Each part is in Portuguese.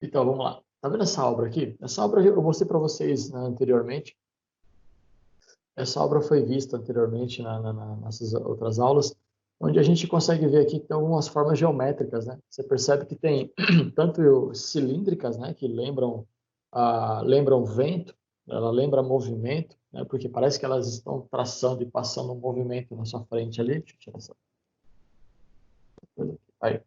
Então, vamos lá. Tá vendo essa obra aqui? Essa obra eu mostrei para vocês, né, anteriormente. Essa obra foi vista anteriormente nessas outras aulas, onde a gente consegue ver aqui que tem algumas formas geométricas, né? Você percebe que tem tanto cilíndricas, né, que lembram vento, ela lembra movimento, né, porque parece que elas estão traçando e passando um movimento na sua frente ali. Deixa eu tirar essa coisa aqui. Aí.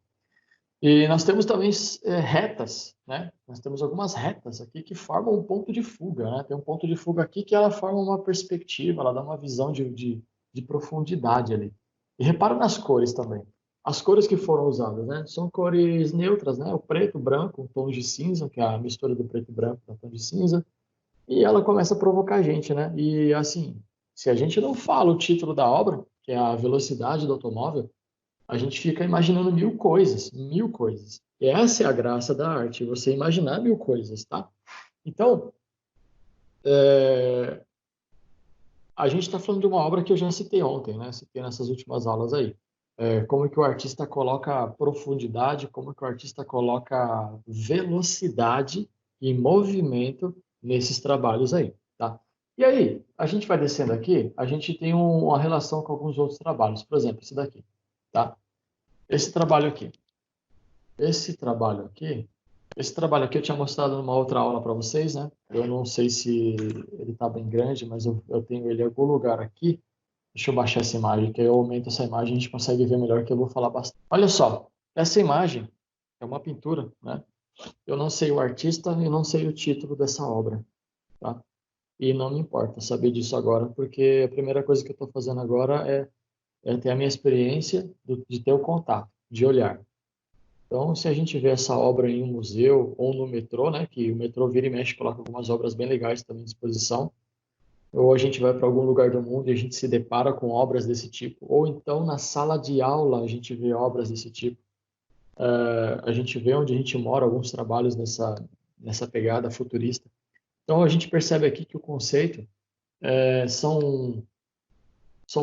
E nós temos também retas, né? Nós temos algumas retas aqui que formam um ponto de fuga, né? Tem um ponto de fuga aqui que ela forma uma perspectiva, ela dá uma visão de profundidade ali. E repara nas cores também. As cores que foram usadas, né? São cores neutras, né? O preto, o branco, um tom de cinza, que é a mistura do preto e branco com o tom de cinza. E ela começa a provocar a gente, né? E assim, se a gente não fala o título da obra, que é a velocidade do automóvel, a gente fica imaginando mil coisas, mil coisas. E essa é a graça da arte, você imaginar mil coisas, tá? Então, a gente está falando de uma obra que eu já citei ontem, né? Citei nessas últimas aulas aí. Como que o artista coloca profundidade, como que o artista coloca velocidade e movimento nesses trabalhos aí, tá? E aí, a gente vai descendo aqui, a gente tem uma relação com alguns outros trabalhos. Por exemplo, esse daqui, tá? Esse trabalho aqui. Esse trabalho aqui, esse trabalho aqui eu tinha mostrado numa outra aula para vocês, né? Eu não sei se ele está bem grande, mas eu tenho ele em algum lugar aqui. Deixa eu baixar essa imagem, que eu aumento essa imagem e a gente consegue ver melhor, que eu vou falar bastante. Olha só, essa imagem é uma pintura, né? Eu não sei o artista e não sei o título dessa obra, tá? E não me importa saber disso agora, porque a primeira coisa que eu estou fazendo agora é ter a minha experiência de ter o contato, de olhar. Então, se a gente vê essa obra em um museu ou no metrô, né, que o metrô vira e mexe, coloca algumas obras bem legais também à disposição, ou a gente vai para algum lugar do mundo e a gente se depara com obras desse tipo, ou então na sala de aula a gente vê obras desse tipo. A gente vê onde a gente mora alguns trabalhos nessa pegada futurista. Então, a gente percebe aqui que o conceito são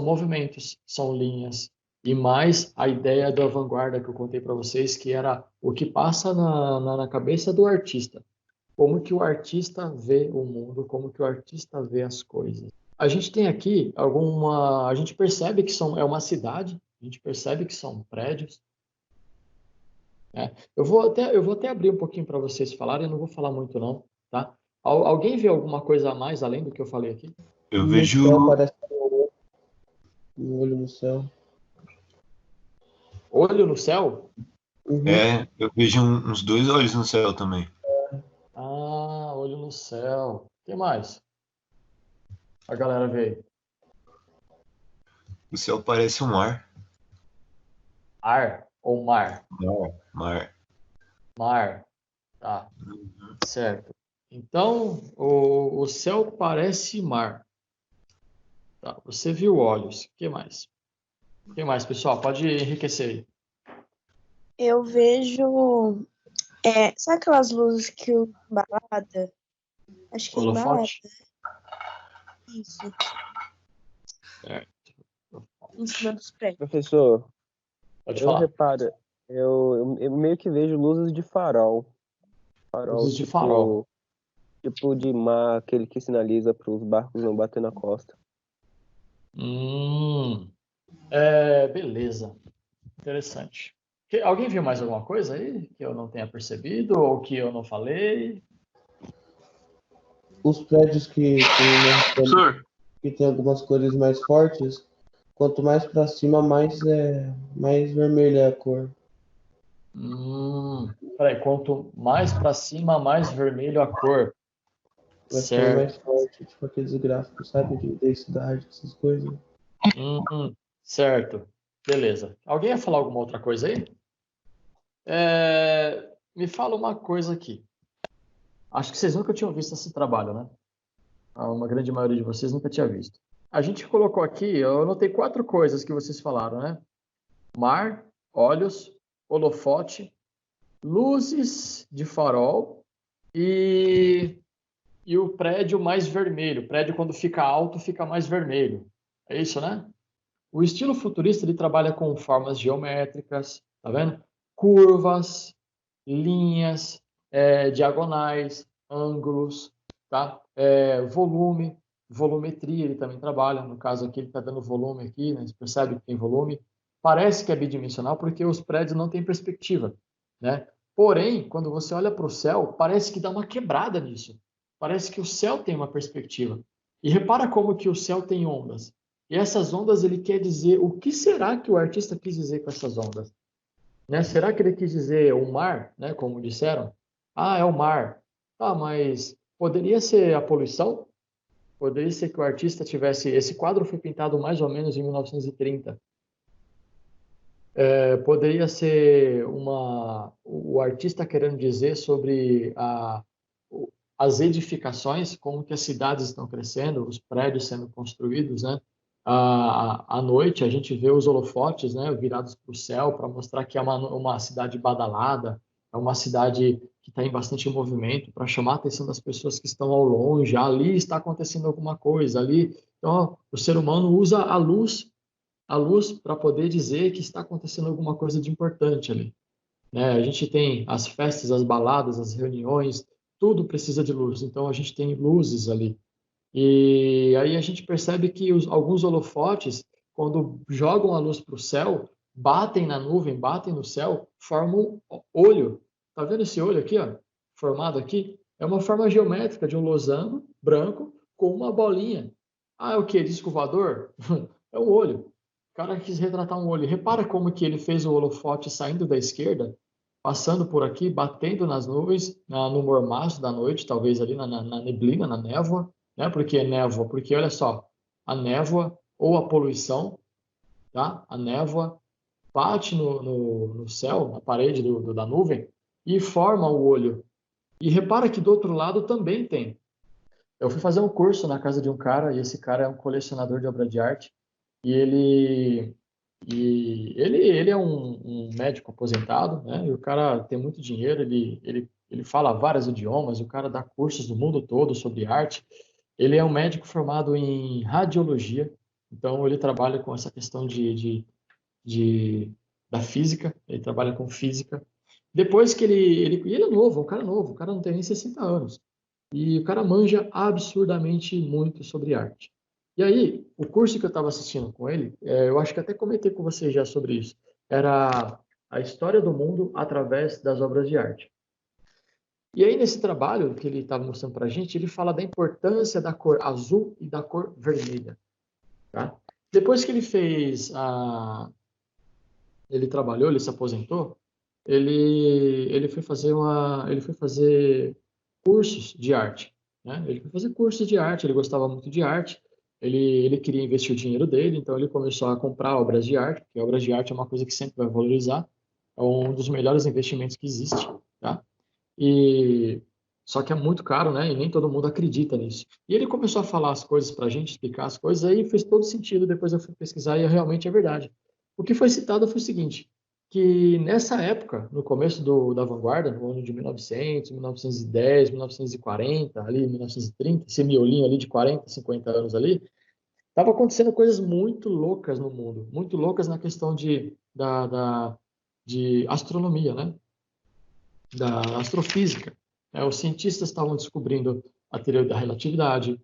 movimentos, são linhas, e mais a ideia da vanguarda que eu contei para vocês, que era o que passa na cabeça do artista. Como que o artista vê o mundo, como que o artista vê as coisas. A gente tem aqui a gente percebe que é uma cidade, a gente percebe que são prédios, né? Eu vou até abrir um pouquinho para vocês falarem, eu não vou falar muito não, tá? Alguém vê alguma coisa a mais além do que eu falei aqui? Eu No céu vejo. parece um olho no céu. Olho no céu? Uhum. Eu vejo uns dois olhos no céu também. Ah, olho no céu. O que mais? A galera vê. O céu parece um mar. Ar ou mar? Mar. Mar. Mar. Tá, certo. Então, o céu parece mar. Tá, você viu olhos. O que mais? O que mais, pessoal? Pode enriquecer aí. Eu vejo. Sabe aquelas luzes que o balada? Acho que é em balada. Holofote? Isso. Certo. Em cima dos prédios. Professor, Pode eu falar. reparo, eu meio que vejo luzes de farol. Farol Luzes de farol. tipo de mar, aquele que sinaliza para os barcos não bater na costa. Hum, beleza. Interessante. Alguém viu mais alguma coisa aí que eu não tenha percebido ou que eu não falei? Os prédios Professor, que tem algumas cores mais fortes, quanto mais para cima, mais vermelha é a cor. Peraí, quanto mais para cima, mais vermelho a cor. Vai ficando Certo. mais forte, tipo aqueles gráficos, sabe? De densidade, essas coisas. Certo. Beleza. Alguém ia falar alguma outra coisa aí? Me fala uma coisa aqui. Acho que vocês nunca tinham visto esse trabalho, né? Uma grande maioria de vocês nunca tinha visto. A gente colocou aqui, eu anotei 4 coisas que vocês falaram, né? Mar, olhos, holofote, luzes de farol e o prédio mais vermelho. O prédio, quando fica alto, fica mais vermelho. É isso, né? O estilo futurista ele trabalha com formas geométricas, tá vendo? Curvas, linhas, diagonais, ângulos, tá? Volumetria, ele também trabalha. No caso aqui, ele está dando volume aqui, né? Você percebe que tem volume. Parece que é bidimensional porque os prédios não têm perspectiva, né? Porém, quando você olha para o céu, parece que dá uma quebrada nisso. Parece que o céu tem uma perspectiva. E repara como que o céu tem ondas. E essas ondas, ele quer dizer... O que será que o artista quis dizer com essas ondas? Né? Será que ele quis dizer o mar, né? Como disseram? Ah, é o mar. Ah, mas poderia ser a poluição? Poderia ser que o artista tivesse... Esse quadro foi pintado mais ou menos em 1930. Poderia ser o artista querendo dizer sobre as edificações, como que as cidades estão crescendo, os prédios sendo construídos, né? À noite a gente vê os holofotes, né, virados para o céu para mostrar que é uma cidade badalada, é uma cidade que está em bastante movimento, para chamar a atenção das pessoas que estão ao longe. Ali está acontecendo alguma coisa, ali. Então, o ser humano usa a luz para poder dizer que está acontecendo alguma coisa de importante ali, né? A gente tem as festas, as baladas, as reuniões, tudo precisa de luz. Então a gente tem luzes ali. E aí a gente percebe que alguns holofotes, quando jogam a luz para o céu, batem na nuvem, batem no céu, formam olho. Tá vendo esse olho aqui, ó? Formado aqui? É uma forma geométrica de um losango branco com uma bolinha. Ah, é o quê? Disco voador? É um olho. O cara quis retratar um olho. Repara como que ele fez o holofote saindo da esquerda, passando por aqui, batendo nas nuvens, no mormaço da noite, talvez ali na neblina, na névoa, né? Por que névoa? Porque, olha só, a névoa ou a poluição, tá? A névoa bate no céu, na parede da nuvem, e forma o olho. E repara que do outro lado também tem. Eu fui fazer um curso na casa de um cara, e esse cara é um colecionador de obra de arte, e ele é um médico aposentado, né? E o cara tem muito dinheiro, ele fala vários idiomas, o cara dá cursos do mundo todo sobre arte. Ele é um médico formado em radiologia, então ele trabalha com essa questão da física, ele trabalha com física. Depois que ele é novo, um cara não tem nem 60 anos. E o cara manja absurdamente muito sobre arte. E aí, o curso que eu estava assistindo com ele, eu acho que até comentei com você já sobre isso, era a história do mundo através das obras de arte. E aí, nesse trabalho que ele estava mostrando para a gente, ele fala da importância da cor azul e da cor vermelha. Tá? Depois que ele ele trabalhou, ele se aposentou, ele foi fazer cursos de arte, né? Ele foi fazer cursos de arte, ele gostava muito de arte, ele queria investir o dinheiro dele, então ele começou a comprar obras de arte, porque obras de arte é uma coisa que sempre vai valorizar, é um dos melhores investimentos que existe, tá? E só que é muito caro, né? E nem todo mundo acredita nisso. E ele começou a falar as coisas para a gente, explicar as coisas, aí fez todo sentido. Depois eu fui pesquisar e realmente é verdade. O que foi citado foi o seguinte: que nessa época, no começo da vanguarda, no ano de 1900, 1910, 1940, ali 1930, esse miolinho ali de 40, 50 anos ali, estava acontecendo coisas muito loucas no mundo, muito loucas na questão de astronomia, né? Da astrofísica. Os cientistas estavam descobrindo a teoria da relatividade,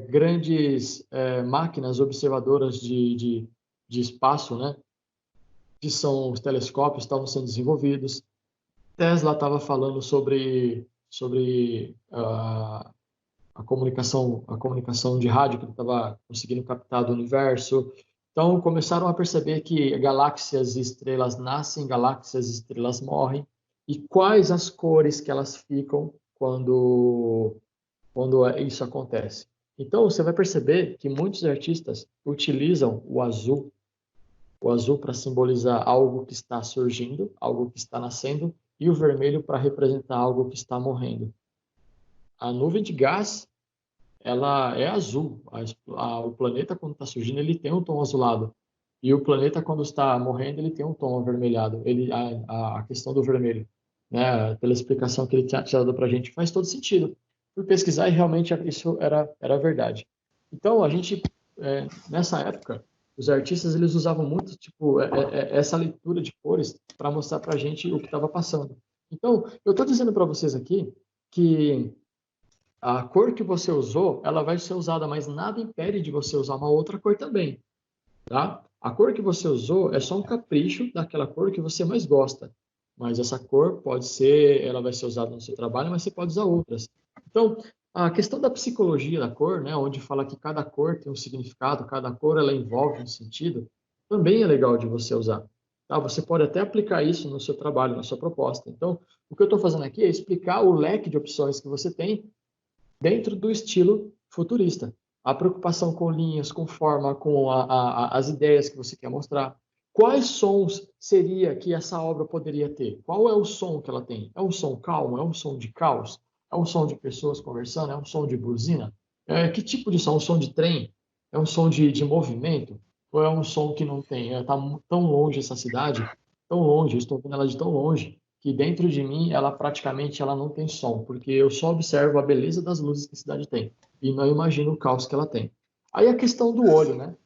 grandes máquinas observadoras de espaço, né? Que são os telescópios, estavam sendo desenvolvidos. Tesla estava falando sobre a comunicação de rádio que ele estava conseguindo captar do universo. Então, começaram a perceber que galáxias e estrelas nascem, galáxias e estrelas morrem, e quais as cores que elas ficam quando isso acontece. Então, você vai perceber que muitos artistas utilizam o azul para simbolizar algo que está surgindo, algo que está nascendo, e o vermelho para representar algo que está morrendo. A nuvem de gás, ela é azul. O planeta, quando está surgindo, ele tem um tom azulado. E o planeta, quando está morrendo, ele tem um tom avermelhado. A questão do vermelho, né? Pela explicação que ele tinha dado para a gente, faz todo sentido. Fui pesquisar e realmente isso era verdade. Então, a gente, nessa época, os artistas eles usavam muito essa leitura de cores para mostrar para a gente o que estava passando. Então, eu estou dizendo para vocês aqui que a cor que você usou, ela vai ser usada, mas nada impede de você usar uma outra cor também, tá? A cor que você usou é só um capricho daquela cor que você mais gosta. Mas essa cor pode ser, ela vai ser usada no seu trabalho, mas você pode usar outras. Então, a questão da psicologia da cor, né, onde fala que cada cor tem um significado, cada cor ela envolve um sentido, também é legal de você usar. Tá? Você pode até aplicar isso no seu trabalho, na sua proposta. Então, o que eu estou fazendo aqui é explicar o leque de opções que você tem dentro do estilo futurista. A preocupação com linhas, com forma, com as ideias que você quer mostrar. Quais sons seria que essa obra poderia ter? Qual é o som que ela tem? É um som calmo? É um som de caos? É um som de pessoas conversando? É um som de buzina? Que tipo de som? É um som de trem? É um som de movimento? Ou é um som que não tem? Está tão longe essa cidade, tão longe, eu estou vendo ela de tão longe, que dentro de mim ela praticamente ela não tem som, porque eu só observo a beleza das luzes que a cidade tem e não imagino o caos que ela tem. Aí a questão do olho, né?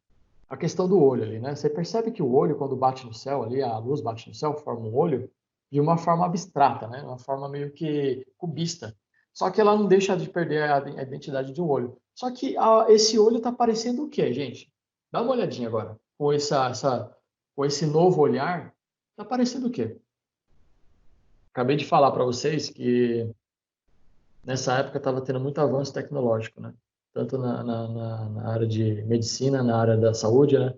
A questão do olho ali, né? Você percebe que o olho, quando bate no céu ali, a luz bate no céu, forma um olho de uma forma abstrata, né? Uma forma meio que cubista. Só que ela não deixa de perder a identidade de um olho. Só que esse olho está parecendo o quê, gente? Dá uma olhadinha agora. Com esse novo olhar, está parecendo o quê? Acabei de falar para vocês que nessa época estava tendo muito avanço tecnológico, né? Tanto na área de medicina, na área da saúde, né?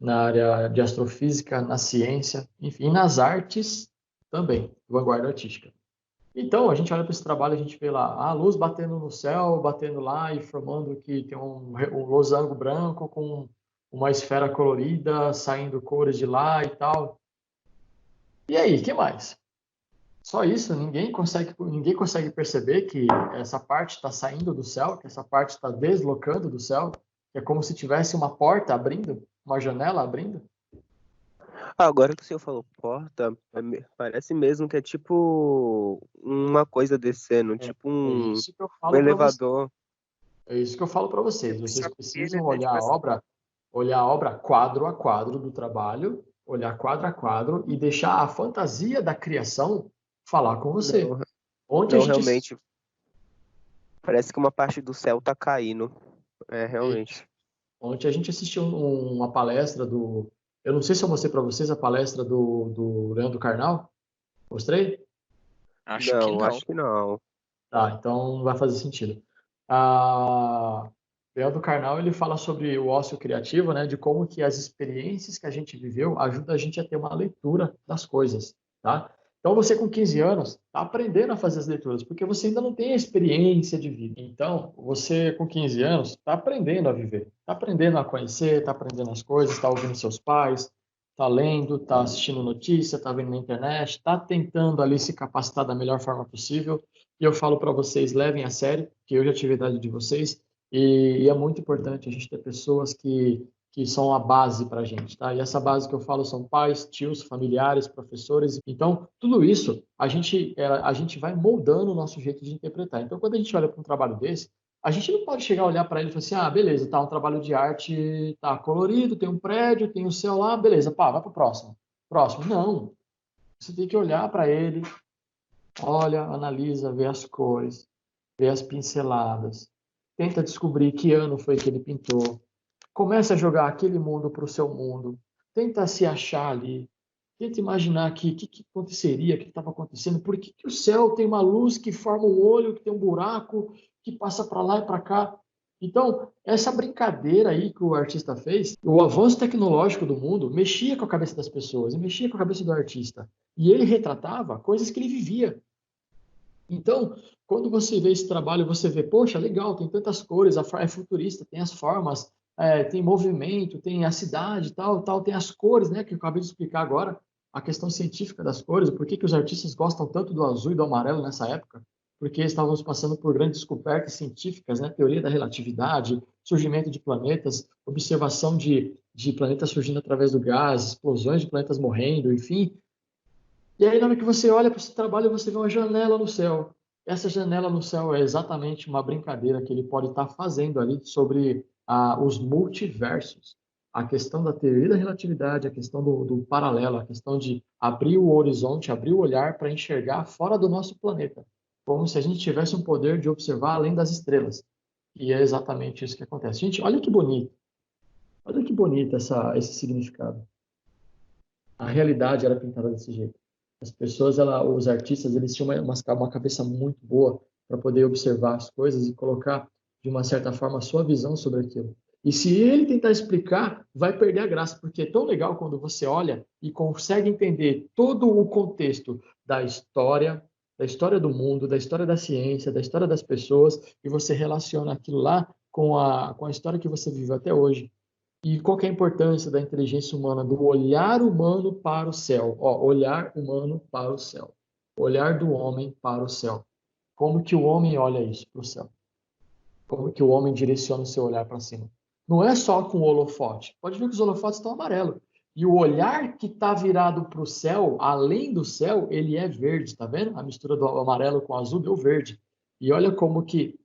Na área de astrofísica, na ciência, enfim, e nas artes também, vanguarda artística. Então, a gente olha para esse trabalho, a gente vê lá a luz batendo no céu, batendo lá e formando que tem um losango branco com uma esfera colorida, saindo cores de lá e tal. E aí, o que mais? Só isso, ninguém consegue perceber que essa parte está saindo do céu, que essa parte está deslocando do céu, que é como se tivesse uma porta abrindo, uma janela abrindo. Agora que o senhor falou porta, parece mesmo que é tipo uma coisa descendo, tipo É um isso que eu falo para vocês. elevador. É isso que eu falo para vocês. Vocês Essa precisam pilha, né, tipo assim, olhar a obra quadro a quadro do trabalho, olhar quadro a quadro e deixar a fantasia da criação falar com você. não, Ontem a não gente realmente. Parece que uma parte do céu tá caindo. É, realmente. Ontem a gente assistiu uma palestra do. Eu não sei se eu mostrei para vocês a palestra do Leandro Carnal. Mostrei? Acho que não. Acho que não. Tá, então não vai fazer sentido. A Leandro Carnal ele fala sobre o ócio criativo, né? De como que as experiências que a gente viveu ajudam a gente a ter uma leitura das coisas, tá? Então você com 15 anos está aprendendo a fazer as leituras, porque você ainda não tem a experiência de vida. Então, você com 15 anos está aprendendo a viver, está aprendendo a conhecer, está aprendendo as coisas, está ouvindo seus pais, está lendo, está assistindo notícia, está vendo na internet, está tentando ali se capacitar da melhor forma possível. E eu falo para vocês, levem a sério, que eu já tive a idade de vocês, e é muito importante a gente ter pessoas que são a base para a gente, tá? E essa base que eu falo são pais, tios, familiares, professores. Então, tudo isso a gente vai moldando o nosso jeito de interpretar. Então, quando a gente olha para um trabalho desse, a gente não pode chegar a olhar para ele e falar assim, ah, beleza, tá um trabalho de arte, tá colorido, tem um prédio, tem o céu lá, beleza, pá, vai para o próximo. Próximo. Não. Você tem que olhar para ele, olha, analisa, vê as cores, vê as pinceladas, tenta descobrir que ano foi que ele pintou, começa a jogar aquele mundo para o seu mundo, tenta se achar ali, tenta imaginar que aconteceria, o que estava acontecendo, por que o céu tem uma luz que forma um olho, que tem um buraco, que passa para lá e para cá. Então, essa brincadeira aí que o artista fez, o avanço tecnológico do mundo mexia com a cabeça das pessoas e mexia com a cabeça do artista. E ele retratava coisas que ele vivia. Então, quando você vê esse trabalho, você vê, poxa, legal, tem tantas cores, é futurista, tem as formas, tem movimento, tem a cidade, tal, tal, tem as cores, né, que eu acabei de explicar agora, a questão científica das cores, por que os artistas gostam tanto do azul e do amarelo nessa época? Porque estávamos passando por grandes descobertas científicas, né, teoria da relatividade, surgimento de planetas, observação de planetas surgindo através do gás, explosões de planetas morrendo, enfim. E aí, na hora que você olha para esse trabalho, você vê uma janela no céu. Essa janela no céu é exatamente uma brincadeira que ele pode estar fazendo ali sobre os multiversos. a questão da teoria da relatividade, a questão do paralelo, a questão de abrir o horizonte, abrir o olhar para enxergar fora do nosso planeta, como se a gente tivesse um poder de observar além das estrelas. E é exatamente isso que acontece. Gente, olha que bonito esse significado. A realidade era pintada desse jeito. As pessoas, os artistas, eles tinham uma cabeça muito boa para poder observar as coisas e colocar, de uma certa forma, a sua visão sobre aquilo. E se ele tentar explicar, vai perder a graça, porque é tão legal quando você olha e consegue entender todo o contexto da história do mundo, da história da ciência, da história das pessoas, e você relaciona aquilo lá com a história que você vive até hoje. E qual que é a importância da inteligência humana, do olhar humano para o céu? Ó, olhar humano para o céu. Olhar do homem para o céu. Como que o homem olha isso para o céu? Como que o homem direciona o seu olhar para cima? Não é só com o holofote. Pode ver que os holofotes estão amarelos. E o olhar que está virado para o céu, além do céu, ele é verde, tá vendo? A mistura do amarelo com o azul deu verde. E olha como que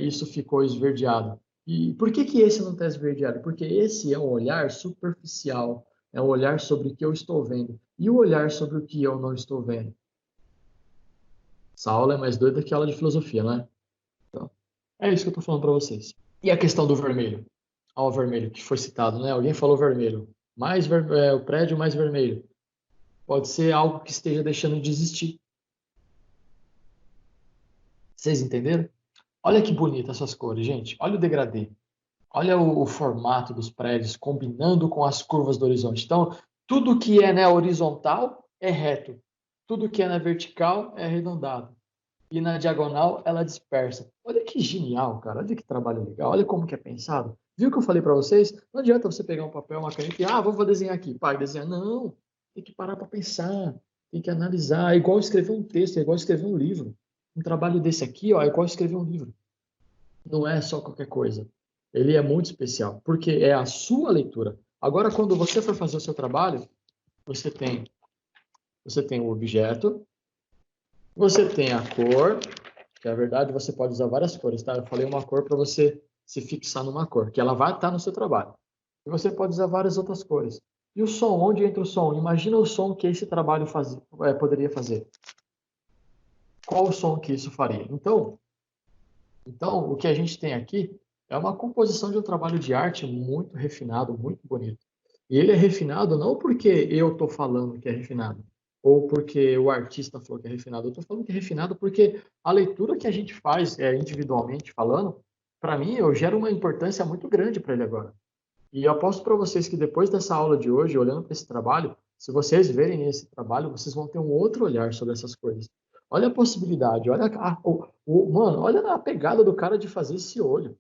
isso ficou esverdeado. E por que esse não está esverdeado? Porque esse é um olhar superficial, é um olhar sobre o que eu estou vendo. E o olhar sobre o que eu não estou vendo? Essa aula é mais doida que a aula de filosofia, né? Então, é isso que eu estou falando para vocês. E a questão do vermelho? Olha o vermelho que foi citado, né? Alguém falou vermelho. O prédio mais vermelho. Pode ser algo que esteja deixando de existir. Vocês entenderam? Olha que bonita essas cores, gente. Olha o degradê. Olha o formato dos prédios combinando com as curvas do horizonte. Então, tudo que é na horizontal é reto. Tudo que é na vertical é arredondado. E na diagonal ela dispersa. Olha que genial, cara. Olha que trabalho legal. Olha como que é pensado. Viu o que eu falei para vocês? Não adianta você pegar um papel, uma caneta e, vou desenhar aqui. Pai, desenhar. Não. Tem que parar para pensar. Tem que analisar. É igual escrever um texto, é igual escrever um livro. Um trabalho desse aqui, é igual escrever um livro. Não é só qualquer coisa. Ele é muito especial, porque é a sua leitura. Agora, quando você for fazer o seu trabalho, você tem o objeto, você tem a cor, que na verdade você pode usar várias cores, tá? Eu falei uma cor para você se fixar numa cor, que ela vai estar no seu trabalho. E você pode usar várias outras cores. E o som, onde entra o som? Imagina o som que esse trabalho poderia fazer. Qual o som que isso faria? Então, o que a gente tem aqui é uma composição de um trabalho de arte muito refinado, muito bonito. E ele é refinado não porque eu estou falando que é refinado, ou porque o artista falou que é refinado. Eu estou falando que é refinado porque a leitura que a gente faz, individualmente falando, para mim, eu gero uma importância muito grande para ele agora. E eu aposto para vocês que depois dessa aula de hoje, olhando para esse trabalho, se vocês verem esse trabalho, vocês vão ter um outro olhar sobre essas coisas. Olha a possibilidade, olha mano, olha a pegada do cara de fazer esse olho.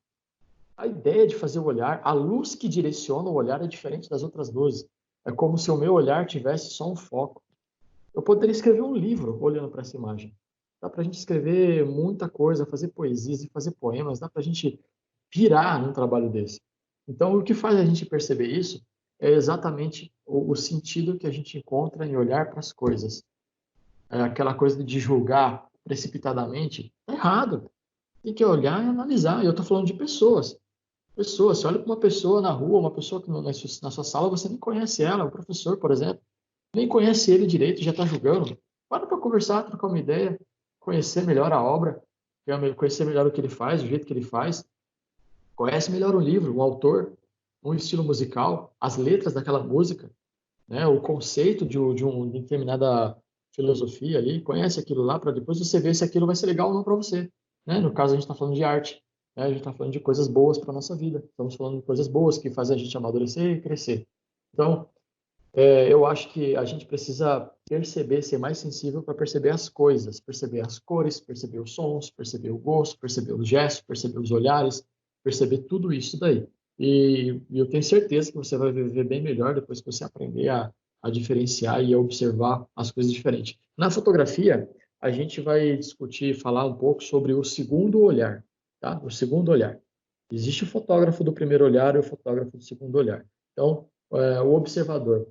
A ideia de fazer o olhar, a luz que direciona o olhar é diferente das outras luzes. É como se o meu olhar tivesse só um foco. Eu poderia escrever um livro olhando para essa imagem. Dá para a gente escrever muita coisa, fazer poesias e fazer poemas, dá para a gente pirar num trabalho desse. Então, o que faz a gente perceber isso é exatamente o sentido que a gente encontra em olhar para as coisas. Aquela coisa de julgar precipitadamente, é errado. Tem que olhar e analisar. E eu estou falando de pessoas. Pessoas, você olha para uma pessoa na rua, uma pessoa que na sua sala, você nem conhece ela, o professor, por exemplo, nem conhece ele direito, já está julgando. Para conversar, trocar uma ideia, conhecer melhor a obra, conhecer melhor o que ele faz, o jeito que ele faz. Conhece melhor um livro, um autor, um estilo musical, as letras daquela música, né? O conceito de uma determinada filosofia ali, conhece aquilo lá para depois você ver se aquilo vai ser legal ou não para você. Né? No caso, a gente está falando de arte, né? A gente está falando de coisas boas para a nossa vida. Estamos falando de coisas boas que fazem a gente amadurecer e crescer. Então, eu acho que a gente precisa perceber, ser mais sensível para perceber as coisas, perceber as cores, perceber os sons, perceber o gosto, perceber os gestos, perceber os olhares, perceber tudo isso daí. E eu tenho certeza que você vai viver bem melhor depois que você aprender a diferenciar e a observar as coisas diferentes. Na fotografia, a gente vai discutir, falar um pouco sobre o segundo olhar, tá? O segundo olhar. Existe o fotógrafo do primeiro olhar e o fotógrafo do segundo olhar. Então, o observador,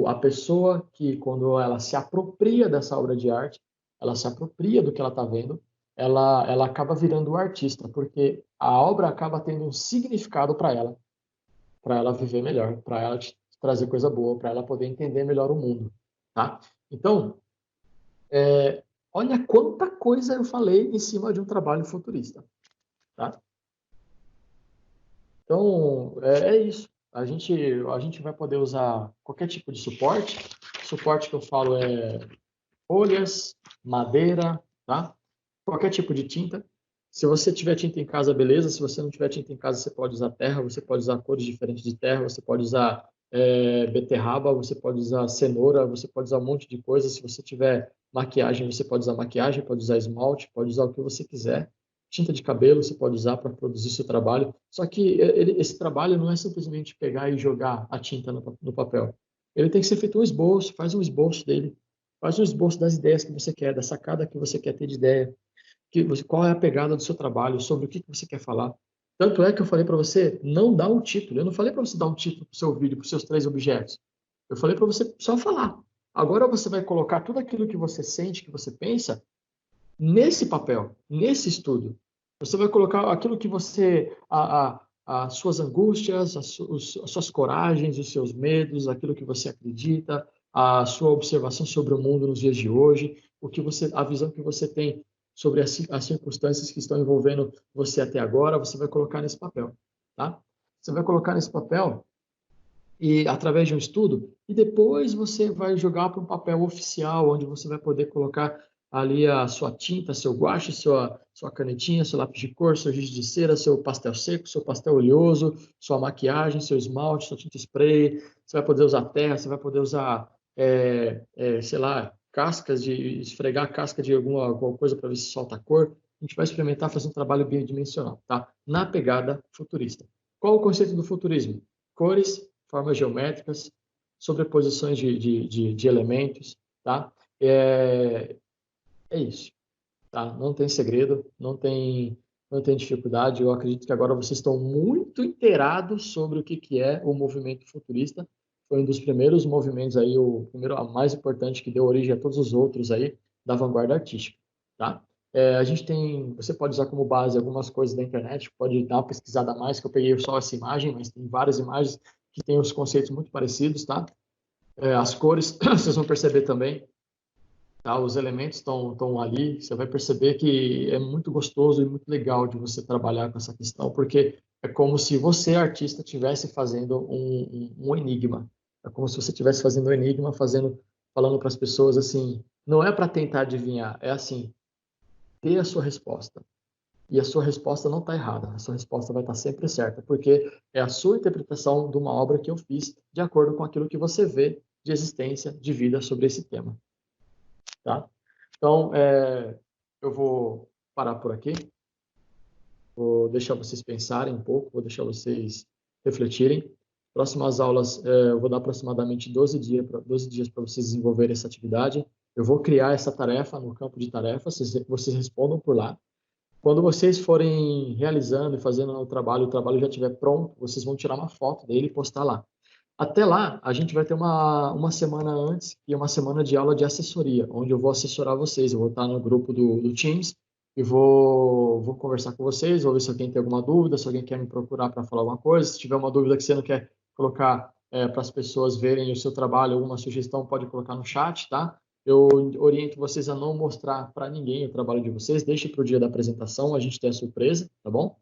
a pessoa que, quando ela se apropria dessa obra de arte, ela se apropria do que ela está vendo, ela acaba virando o artista, porque a obra acaba tendo um significado para ela. para ela viver melhor, para ela te trazer coisa boa, para ela poder entender melhor o mundo, tá? Então, olha quanta coisa eu falei em cima de um trabalho futurista, tá? Então, é isso. A gente vai poder usar qualquer tipo de suporte. Suporte que eu falo é folhas, madeira, tá? Qualquer tipo de tinta. Se você tiver tinta em casa, beleza. Se você não tiver tinta em casa, você pode usar terra, você pode usar cores diferentes de terra, você pode usar beterraba, você pode usar cenoura, você pode usar um monte de coisa. Se você tiver maquiagem, você pode usar maquiagem, pode usar esmalte, pode usar o que você quiser. Tinta de cabelo você pode usar para produzir seu trabalho. Só que esse trabalho não é simplesmente pegar e jogar a tinta no papel. Ele tem que ser feito um esboço, faz um esboço dele. Faz um esboço das ideias que você quer, da sacada que você quer ter de ideia, qual é a pegada do seu trabalho, sobre o que você quer falar. Tanto é que eu falei para você não dar um título. Eu não falei para você dar um título para o seu vídeo, para os seus 3 objetos. Eu falei para você só falar. Agora você vai colocar tudo aquilo que você sente, que você pensa, nesse papel, nesse estudo. Você vai colocar aquilo que você, as suas angústias, as suas coragens, os seus medos, aquilo que você acredita, a sua observação sobre o mundo nos dias de hoje, a visão que você tem sobre as circunstâncias que estão envolvendo você até agora, você vai colocar nesse papel, tá? Você vai colocar nesse papel e através de um estudo, e depois você vai jogar para um papel oficial, onde você vai poder colocar ali a sua tinta, seu guache, sua canetinha, seu lápis de cor, seu giz de cera, seu pastel seco, seu pastel oleoso, sua maquiagem, seu esmalte, sua tinta spray. Você vai poder usar terra, você vai poder usar, sei lá, cascas esfregar a casca de alguma coisa para ver se solta a cor. A gente vai experimentar fazer um trabalho bidimensional, tá? Na pegada futurista. Qual o conceito do futurismo? Cores, formas geométricas, sobreposições de elementos, tá? É isso, tá? Não tem segredo, não tem dificuldade. Eu acredito que agora vocês estão muito inteirados sobre o que é o movimento futurista. Foi um dos primeiros movimentos aí, o primeiro, a mais importante, que deu origem a todos os outros aí da vanguarda artística, tá? A gente tem, você pode usar como base algumas coisas da internet, pode dar uma pesquisada a mais, que eu peguei só essa imagem, mas tem várias imagens que têm os conceitos muito parecidos, tá? As cores, vocês vão perceber também, tá? Os elementos estão ali, você vai perceber que é muito gostoso e muito legal de você trabalhar com essa questão, porque é como se você, artista, estivesse fazendo um enigma. É como se você estivesse fazendo um enigma, falando para as pessoas assim, não é para tentar adivinhar, é assim, ter a sua resposta. E a sua resposta não está errada, a sua resposta vai estar sempre certa, porque é a sua interpretação de uma obra que eu fiz de acordo com aquilo que você vê de existência, de vida sobre esse tema. Tá? Então, eu vou parar por aqui, vou deixar vocês pensarem um pouco, vou deixar vocês refletirem. Próximas aulas, eu vou dar aproximadamente 12 dias para vocês desenvolverem essa atividade. Eu vou criar essa tarefa no campo de tarefas, vocês respondam por lá. Quando vocês forem realizando e fazendo o trabalho já estiver pronto, vocês vão tirar uma foto dele e postar lá. Até lá, a gente vai ter uma semana antes e uma semana de aula de assessoria, onde eu vou assessorar vocês. Eu vou estar no grupo do Teams e vou conversar com vocês, vou ver se alguém tem alguma dúvida, se alguém quer me procurar para falar alguma coisa. Se tiver uma dúvida que você não quer colocar para as pessoas verem o seu trabalho, alguma sugestão, pode colocar no chat, tá? Eu oriento vocês a não mostrar para ninguém o trabalho de vocês, deixe para o dia da apresentação, a gente tem a surpresa, tá bom?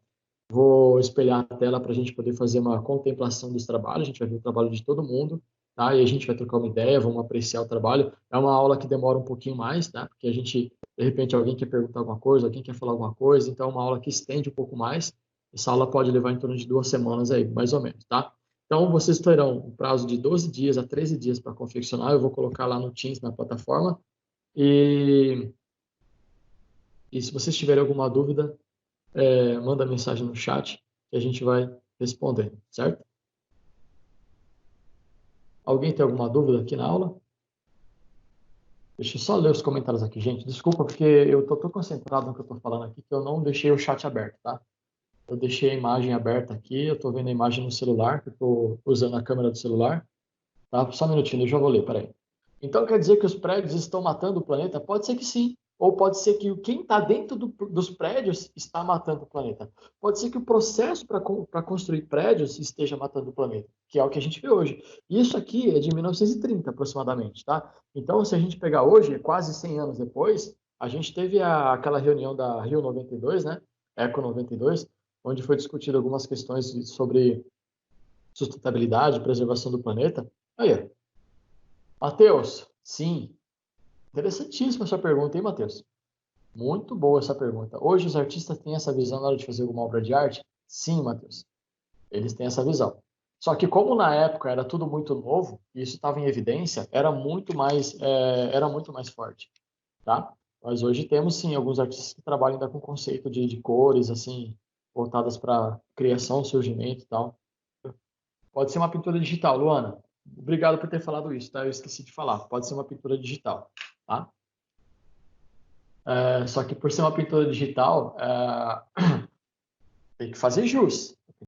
Vou espelhar a tela para a gente poder fazer uma contemplação dos trabalhos, a gente vai ver o trabalho de todo mundo, tá? E a gente vai trocar uma ideia, vamos apreciar o trabalho. É uma aula que demora um pouquinho mais, tá? Porque a gente, de repente, alguém quer perguntar alguma coisa, alguém quer falar alguma coisa, então é uma aula que estende um pouco mais. Essa aula pode levar em torno de 2 semanas aí, mais ou menos, tá? Então, vocês terão um prazo de 12 dias a 13 dias para confeccionar, eu vou colocar lá no Teams, na plataforma, e se vocês tiverem alguma dúvida, manda mensagem no chat que a gente vai responder, certo? Alguém tem alguma dúvida aqui na aula? Deixa eu só ler os comentários aqui, gente. Desculpa, porque eu tô concentrado no que eu tô falando aqui, que eu não deixei o chat aberto, tá? Eu deixei a imagem aberta aqui, eu tô vendo a imagem no celular, que eu tô usando a câmera do celular. Tá? Só um minutinho, eu já vou ler, peraí. Então quer dizer que os prédios estão matando o planeta? Pode ser que sim, ou pode ser que quem está dentro dos prédios está matando o planeta. Pode ser que o processo para construir prédios esteja matando o planeta, que é o que a gente vê hoje. Isso aqui é de 1930, aproximadamente, tá? Então, se a gente pegar hoje, quase 100 anos depois, a gente teve aquela reunião da Rio 92, né? Eco 92, onde foi discutido algumas questões sobre sustentabilidade, preservação do planeta. Aí, Matheus, sim. Interessantíssima a sua pergunta, hein, Matheus? Muito boa essa pergunta. Hoje os artistas têm essa visão na hora de fazer alguma obra de arte? Sim, Matheus. Eles têm essa visão. Só que como na época era tudo muito novo, e isso estava em evidência, era muito mais forte, tá? Mas hoje temos, sim, alguns artistas que trabalham ainda com conceito de cores, assim, voltadas para criação, surgimento e tal. Pode ser uma pintura digital, Luana. Obrigado por ter falado isso, tá? Eu esqueci de falar. Pode ser uma pintura digital, tá? Só que por ser uma pintura digital, tem que fazer jus.